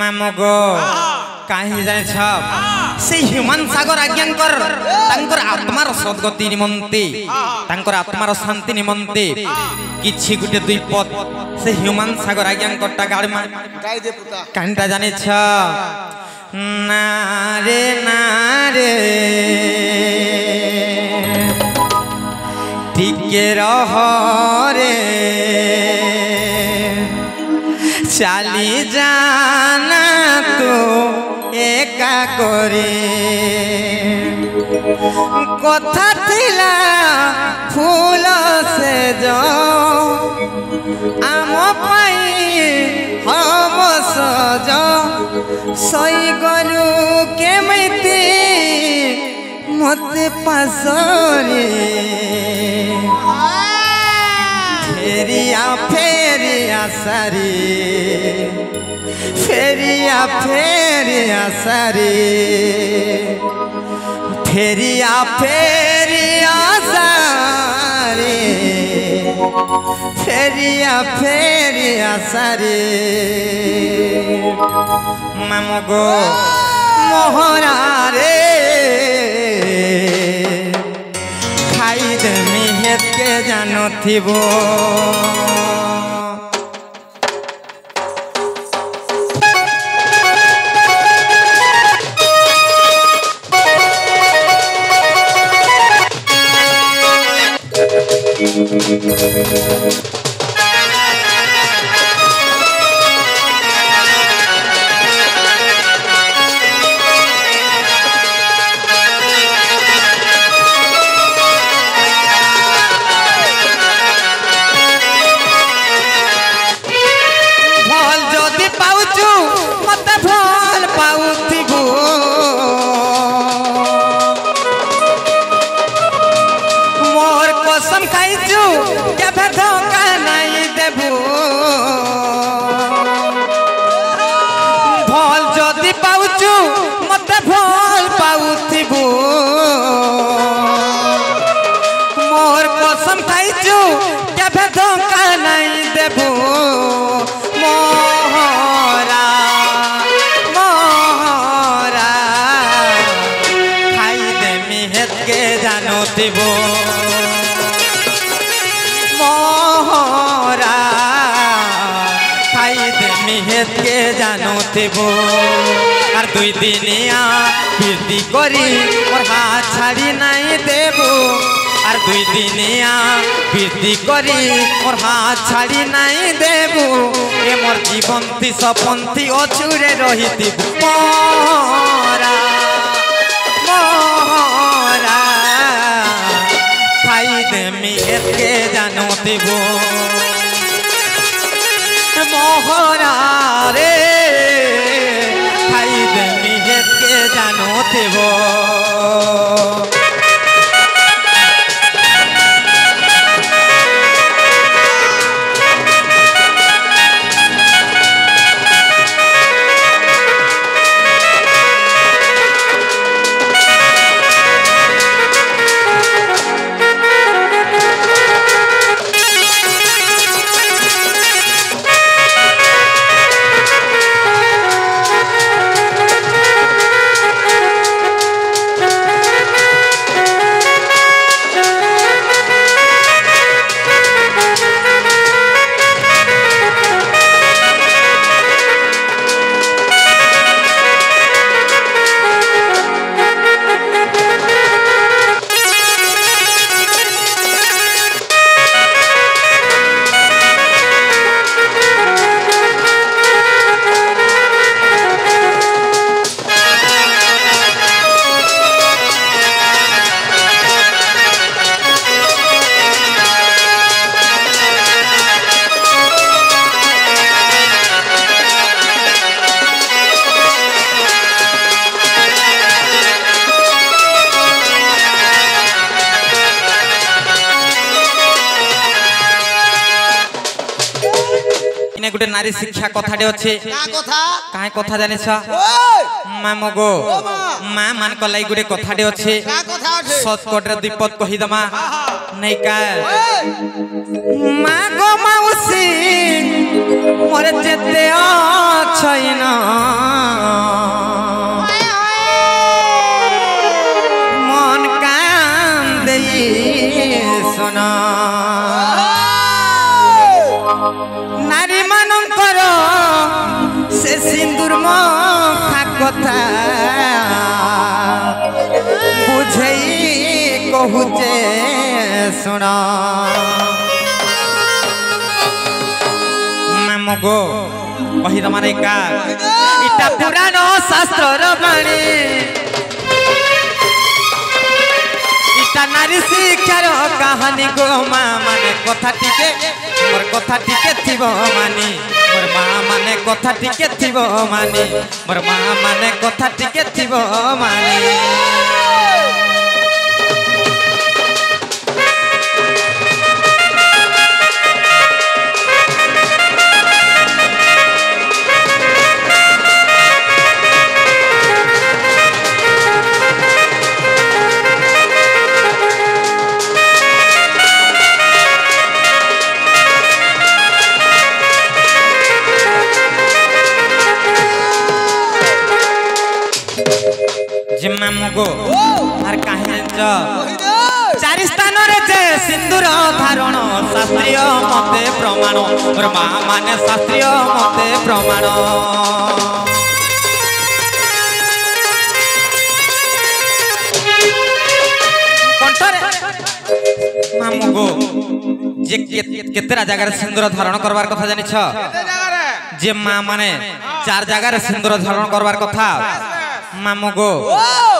मामगो कहीं जाने से ह्यूमन सागर आज्ञाकर तांकर आत्मार सद्गति निमंते तांकर आत्मार शांति निमंते किछि गुटे दुई पद से ह्यूमन सागर आज्ञाकर टा गाड़मा कांटा जाने नारे नारे टिके रह रे चाली जाना तो एका करे कथा थिला फूल से जो आम पाई हम सज सई गलु केमिति मते पासरे फेरिया फेरिया सारी फेरिया फेरिया सारी फेरिया फेरिया सारी फेरिया फेरिया सारी मामगो मोहरा रे खाई देमी हेत के जानो थिबो मोर कसम खाइचु केबे धोखा नहीं देबू मोहरा मोहरा खाई देमी हेत के जानो थिबो मोहरा खाई देमी हेत के जानो थिबो और दुई दिनिया प्रीति करी और हाथ छाड़ी नहीं देबू और दुई दिनिया प्रीति करी और हाथ छाड़ी नहीं देबू ए मोर जीवंती सपंती अछुरे रही मोरा मोरा खाई देमी एके जानो देबू मोहरा रे खाई देमी एके जानो देबू गोटे नारी शिक्षा कथाटे अच्छे कहीं कथा जाने माँ मगो माँ मान लगी गोटे कथाटे अच्छे सतकटे 2 पद कहीदमा नहीं का मागो माउसी मोर जेते अछैन मन कांदे सुन नारी मानकर से सिंदूर मखा कथा बुझई कहुचे सुन मगो कही तमारे का इटा पुराण शास्त्र बाणी इटा नारी शिक्षार कहानी गो माँ माने कथा टिके मोर कथा टिके थिबो मानी मोर माँ माने कथा टिके थिबो मानी मोर माँ माने कथा टिके थिबो मानी जिम्मा मुगो आर काहे चार स्थान रे जे सिंदूर धारण शास्त्रीय मते प्रमाण मोर माँ माने शास्त्रीय मते प्रमाण कंठरे माँ मुगो जे केतेरा जगह सिंदूर धारण करवार कथा जानि छ जे माँ माने 4 जगह सिंदूर धारण करवार कथा मामू गो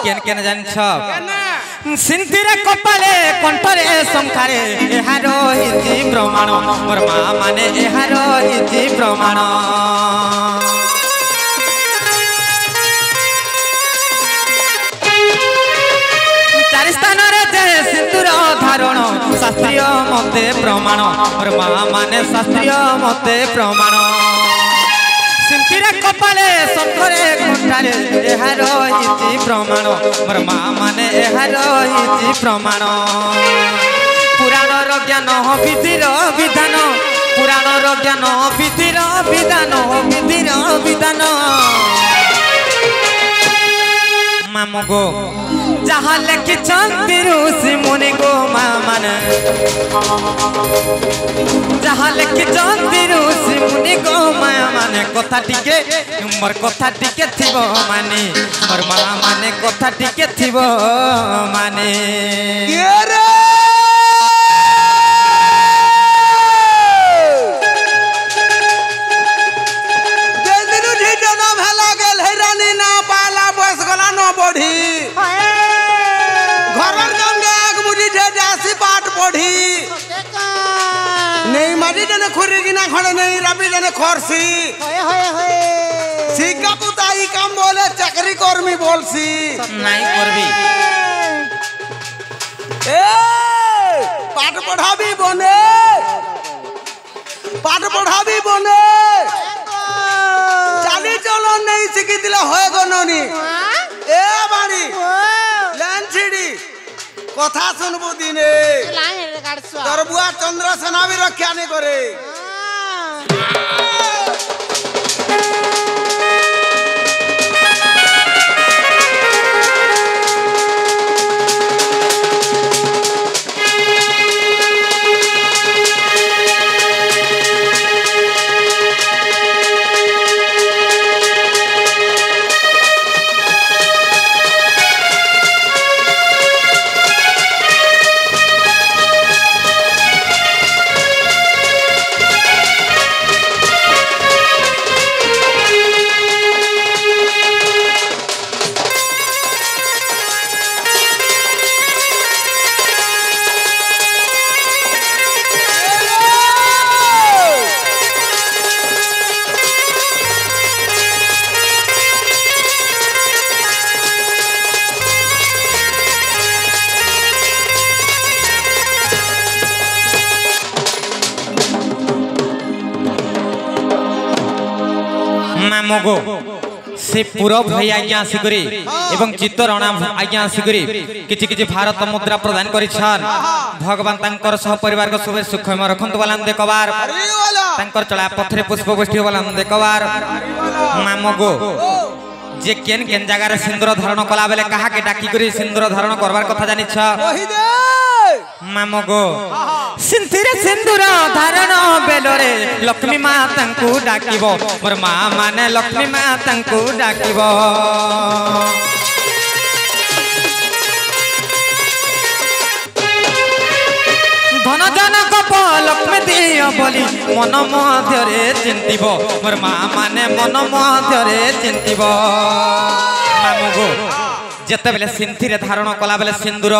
केन केन जान छ सिंतीरे कपाले कंठरे संखारे एहारो हिति प्रमाण मोर माँ माने एहारो हिति प्रमाण चार स्थान रे जे सिंदूर धारण शास्त्रीय मते प्रमाण मोर माँ माने शास्त्रीय मते प्रमाण सिंतीरे कपाले संखरे कंठारे एहारो हिति प्रमाण मोर माँ माने एहारो हिति प्रमाण पुराण ज्ञान विधिर विधान पुराण ज्ञान विधिर विधान मामू गो जहाँ लेखि ऋषि मुनि गो माँ माने जहाँ लेखि ऋषि मुनि गो माँ माने कथा टिके मोर कथा टिके थिबो माने मोर माँ माने कथा टिके थिबो माने खड़े नहीं रवि जने खरसी सीका पुताई काम बोले चक्री कर्मी बोलसी नहीं करबी ए पाठ पढ़ाबी बने चाली चलो नहीं सीखी दिला होए गननी ए बाड़ी लाइन छिड़ी कथा सुनबो दिने तोर बुआ चंद्र सेना भी रक्षा नहीं करे मामू गो से पूरब भाई आज्ञा आसिकरी एवं चित्तरणा आज्ञा आसिकरी किछि किछि भारत मुद्रा प्रदान करिछन भगवान तांकर सह परिवार को सुबह सुखमय रखंतु वाला देखबार तांकर चला पथरे पुष्प गोष्ठी वाला देखबार मामगो जे केन केन जगह रे सिंदूर धारण कला बेले कहा के डाकी करी सिंदूर धारण करबार कथा जानि छ मामगो सिंथिरे सिंदूर धारण बेलरे लक्ष्मी मां तांकु डाकिबो मोर मां माने लक्ष्मी मां तांकु डाकिबो धन जन कप लक्ष्मी दियो बोली मन मध्यरे चिंतिबो मोर मां माने मन मध्यरे चिंतिबो मामगो जेते बेले सिंथिरे धारण कला बेले सिंदूर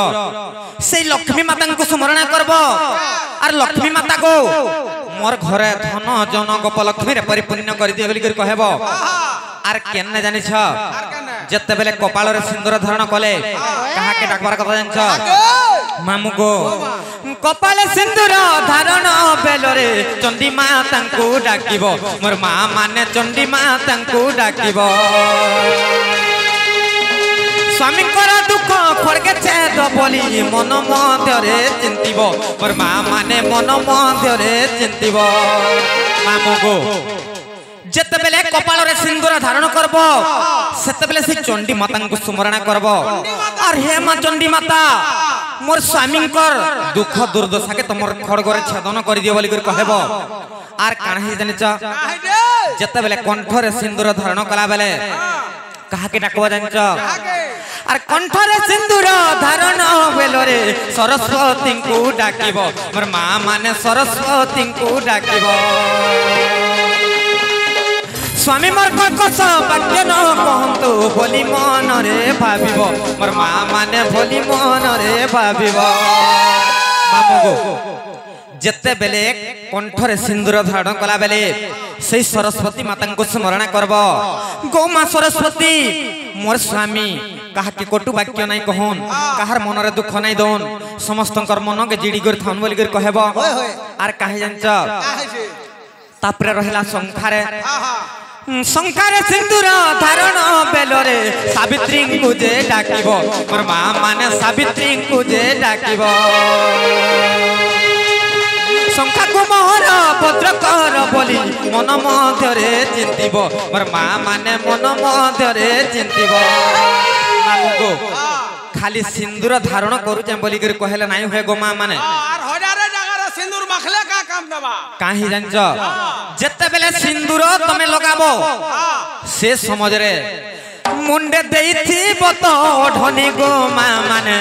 से लक्ष्मी माता को स्मरण करब और लक्ष्मी माता को मोर घरे धन जन गोप लक्ष्मी रे परिपूर्ण कर दिए बोली कहब आर केने जानि छ जेते बेले कपाल रे सिंदूर धारण कले कहा के डाकबार कथा जानि छ मामू को कपाल सिंदूर धारण बेलरे चंडी माता को डाकिबो मोर मां माने चंडी माता को डाकिबो स्वामी दुख खड़गे छेद बोली मन मध्यरे चिंतिबो मोर मां माने मन मध्यरे चिंतिबो मामगो जेते बेले कपाल रे सिंदूर धारण करबो सेते बेले से चंडी माता को स्मरण करबो और हे मां चंडी माता मोर स्वामी दुख दुर्दशा के तुम खड़गरे छेदन कर दियो बोली कहबो आर काहे जानि छ जेते बेले कंठ रे सिंदूर धारण कला बेले कहा के डाकबो जानि छ आर कंठरे सिंदूर धारण बेलरे सरस्वती को डाकिबो मोर मां माने सरस्वती को डाकिबो स्वामी मोर कस वाक्य न कहंतु बोली मन रे भाबिबो मोर मां माने बोली मन रे भाबिबो मामगो जेते बेले कंठरे सिंदूर धारण कला बेले से सरस्वती माता को स्मरण करबो गो मां सरस्वती मोर स्वामी कहा के कटु वाक्य नहीं कहन कहार मन रे दुख नहीं दोन समस्त मन के जिड़ी कर थान बोली कर कहबो आर काहे जानछ तापरे रहला संखारे संखारे सिंदूर धारण बेलरे सावित्री को जे डाकिबो मोर मां माने सावित्री को जे डाकिबो संखा को मोहर पत्र कर बोली मन मध्यरे चिंतिबो मोर मां माने मन मध्यरे चिंतिबो मामगो खाली सिंदूर धारण करू जे बोली कर कहले नाही होय गो मां माने आर हजारे जगह रे सिंदूर मखले का काम दबा काहे जानछ जेते बेले सिंदूर तमे लगाबो से समझ रे मुंडे देइथिबो तो ढनी गो मां माने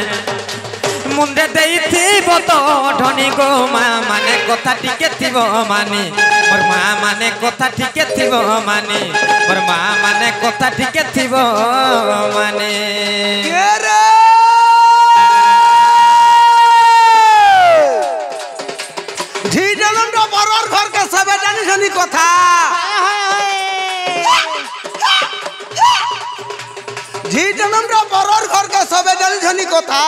मुंडे देइथिबो तो ढनी गो मां माने कथा टिके थिबो माने मोर मां माने कथा टिके थिबो माने मोर मां माने कथा टिके थिबो माने रे झी जनम रो बरर घर के सबे जानि सनी कथा झी जनम रो बरर घर के सबे जानि सनी कथा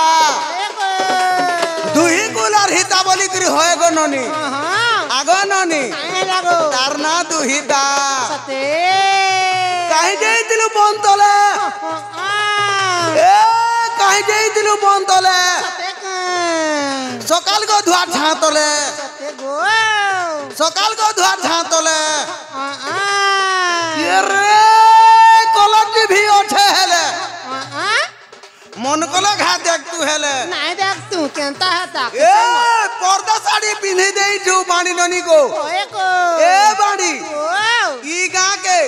दुही गुलार हिता बोली करी होए गो ननी आगो ननी लागो तार ना दुहिता सते काहे जेइतिलु बंतले ए काहे जेइतिलु बंतले सते सकाल को धुआ झातले सते गो सकाल को धुआ झातले ये रे कलर भी ओठे हेले मन कला घा देख तू हेले नाही देख तू केनता हता ए पर्दा साड़ी पिन्ही देई जो बाणी ननी को ए बाणी ई गा के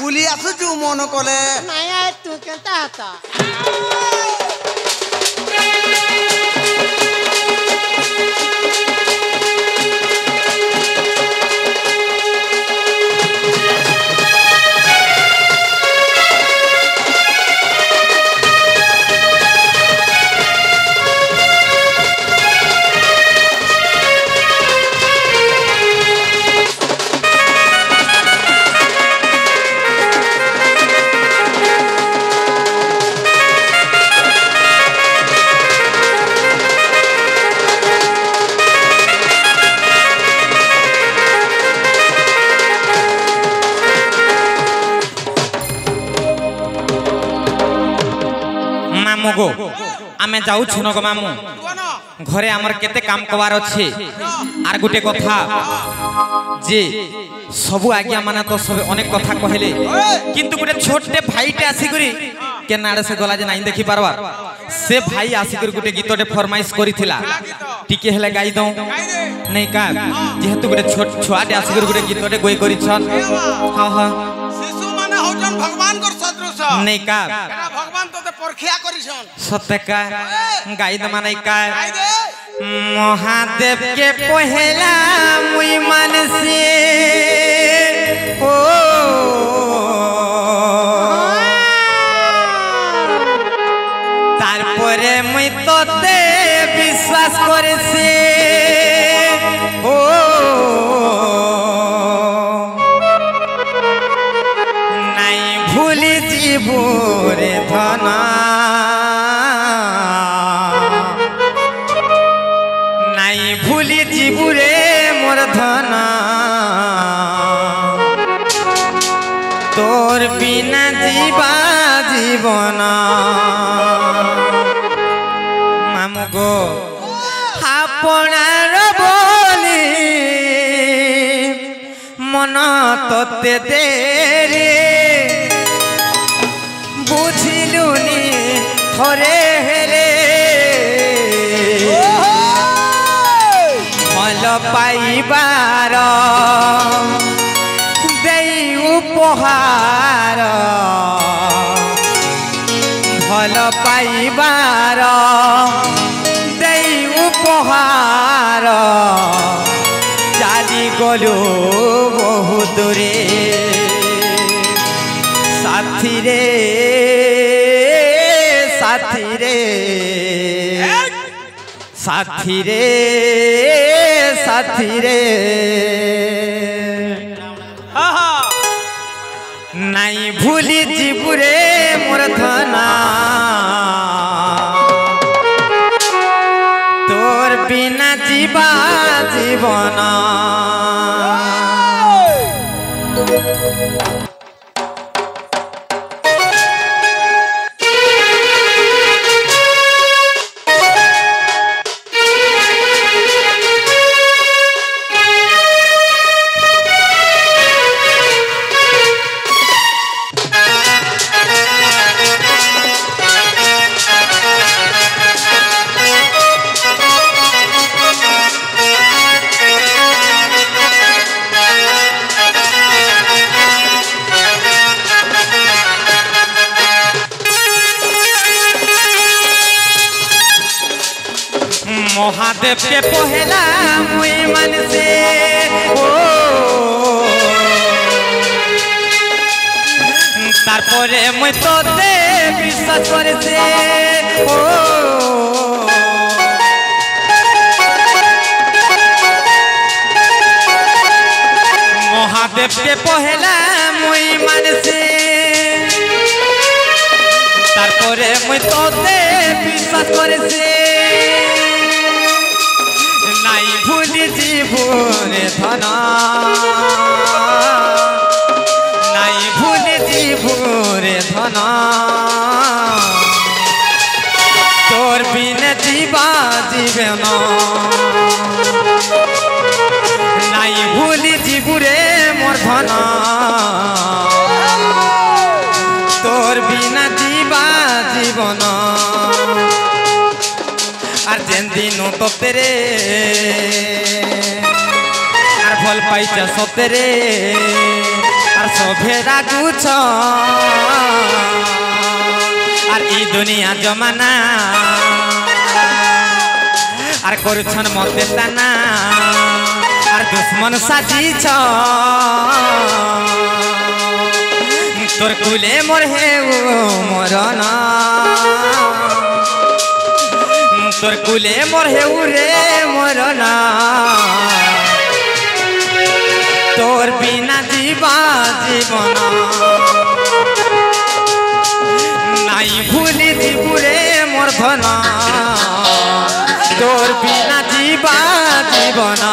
बुली आसु जो मन कले नाही आय तू केनता हता मामू गो आमे जाऊ छुनो गो मामू घरे आमर केते काम कबार अच्छे आर गुटे कथा जे सबु आज्ञा माने तो सब अनेक कथा कहले किंतु गुटे छोटे भाईटे आसी करी के नाड़े से गला जे नहीं देखि पारबा से भाई आसी कर गुटे गीतटे फरमाइश करिथिला टिके हेले गाई दऊ नहीं का जेहेतु गुटे छोट छुआटे आसी कर गुटे गीतटे गोई करिछन हां हां शिशु माने होजन भगवान कर सदृश नहीं का भगवान तो परखिया करिछन सत्य का गाई द माने का महादेव के पहला मुई मन से ओ तारपरे मुई तोते विश्वास करे से ओ नहीं भूली जीवो रे धना नहीं भूली जीवो रे मोर धना तोर बिना जीवा जीवना मामू गो आपणार बोली मन तोते दे रे बुझिलुनी थरे हेले भल पाइबार देई उपहार भल पाइबार देई उपहार चाली गलु बहुत रे साथी रे साथी रे साथी रे साथी रे नहीं भूली जीवु रे मोर धना तोर बिना जीवा जीवना महादेव के पहला मुई मन से ओ तारपरे मुई तोते विश्वास करे से ओ महादेव के पहला मुई मन से तारपरे मुई तोते विश्वास करे से नहीं भूली जीवो रे धना नहीं भूली जीवो रे धना तोर बिन जीवा जीवना नहीं भूली जीवो रे मोर धना तोर बिना जीवा जीवना আর যেন দিন তোরে আর ফল পাইছ সতেরে আর সভে রাগুছ আর এই দুনিয়া জমানা আর করছন মতে তানা আর দুশ্মন সাজিছ তোর কুলে মোর হেউ মরনা तोर कुले मोर हेउ रे मरना तोर बिना जीवा जीवना नहीं भूली जीवु रे मोर धना तोर बिना जीवा जीवना